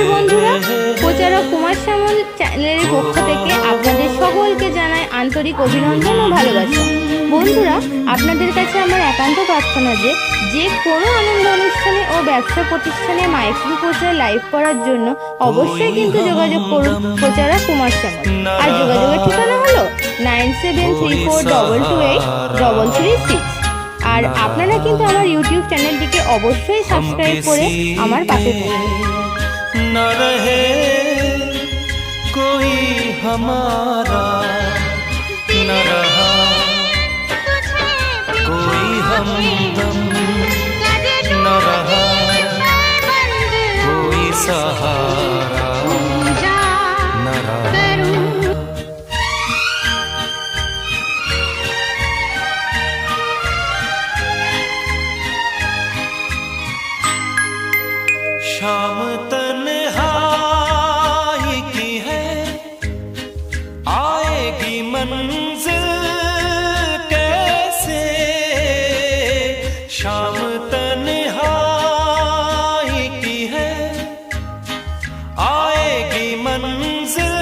নমস্কার বন্ধুরা, প্রচারক কুমার সামল চ্যানেলের পক্ষ থেকে আপনাদের সকলকে জানাই আন্তরিক অভিনন্দন ও ভালোবাসা। বন্ধুরা, আপনাদের কাছে আমার একান্ত প্রার্থনা যে কোনো আনন্দ অনুষ্ঠানে ও ব্যবসা প্রতিষ্ঠানে মাইকিং প্রচার লাইভ করার জন্য অবশ্যই কিন্তু যোগাযোগ করুন প্রচারক কুমার সামল। আর যোগাযোগের ঠিকানা হলো 9734228336। আর আপনারা কিন্তু আমার ইউটিউব চ্যানেলটিকে অবশ্যই সাবস্ক্রাইব করে আমার পাশে থাকুন। न रहे कोई हमारा, न रहा कोई हमदम, न रहा कोई सहारा, न रहा। शाम तन्हाई की है, आएगी मंजिल कैसे। शाम तन्हाई की है, आएगी मंजिल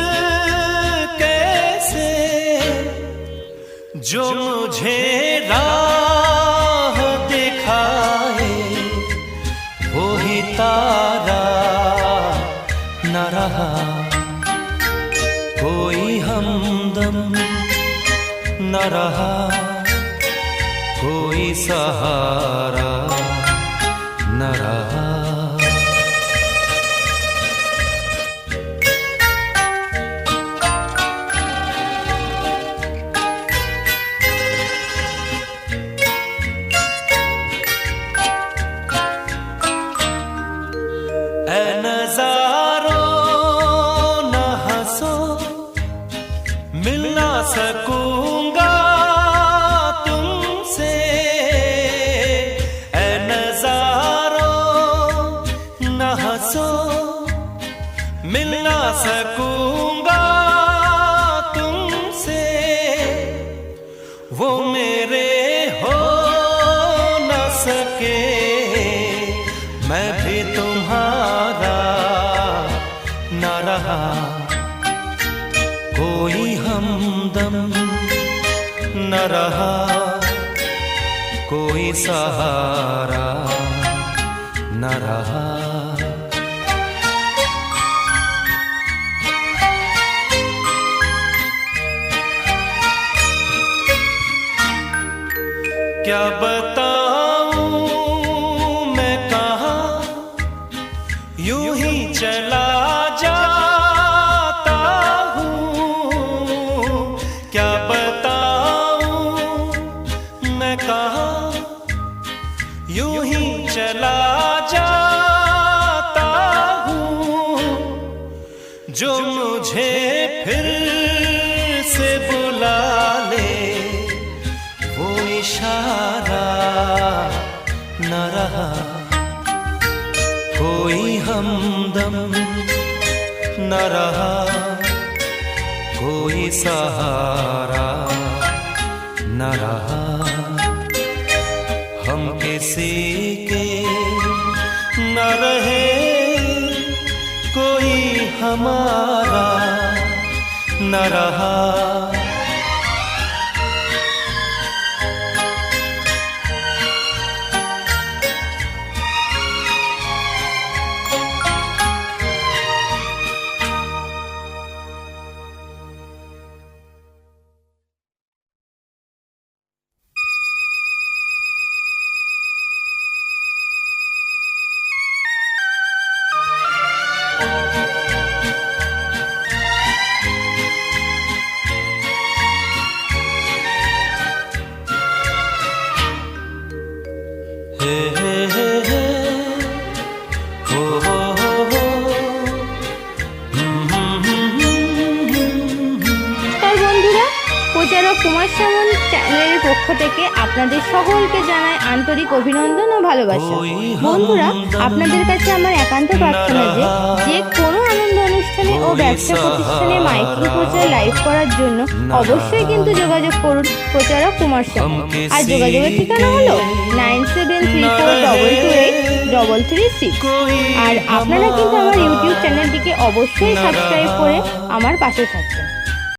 कैसे। जो मुझे राह दिखाए वो ही तारा, न रहा कोई हमदम, न रहा कोई सहारा, न रहा। ऐ नज़ारों न हंसो, मिल ना सकूंगा तुमसे। ऐ नज़ारों न हंसो, मिल ना सकूंगा तुमसे। वो मेरे हो न सके, मैं भी तुम्हारा, न रहा कोई हमदम, न रहा कोई सहारा, न रहा। क्या बताऊं मैं कहाँ, यूं ही चला जाता हूँ। क्या बताऊं मैं कहाँ, यूं ही चला जाता हूँ। जो मुझे फिर से बुला ले वो इशारा, न रहा कोई हमदम, न रहा कोई सहारा, न रहा। हम किसी के न रहे, कोई हमारा न रहा। কুমার সামল চ্যানেলের পক্ষ থেকে আপনাদের সকলকে জানাই আন্তরিক অভিনন্দন ও ভালোবাসা। বন্ধুরা, আপনাদের কাছে আমার একান্ত প্রার্থনা যে কোনো আনন্দ অনুষ্ঠানে ও ব্যবসা প্রতিষ্ঠানে মাইক্রো প্রচার লাইভ করার জন্য অবশ্যই কিন্তু যোগাযোগ করুন প্রচারক কুমার সামল। আর যোগাযোগের ঠিকানা হলো 9734228336। আর আপনারা কিন্তু আমার ইউটিউব চ্যানেলটিকে অবশ্যই সাবস্ক্রাইব করে আমার পাশে থাকবেন।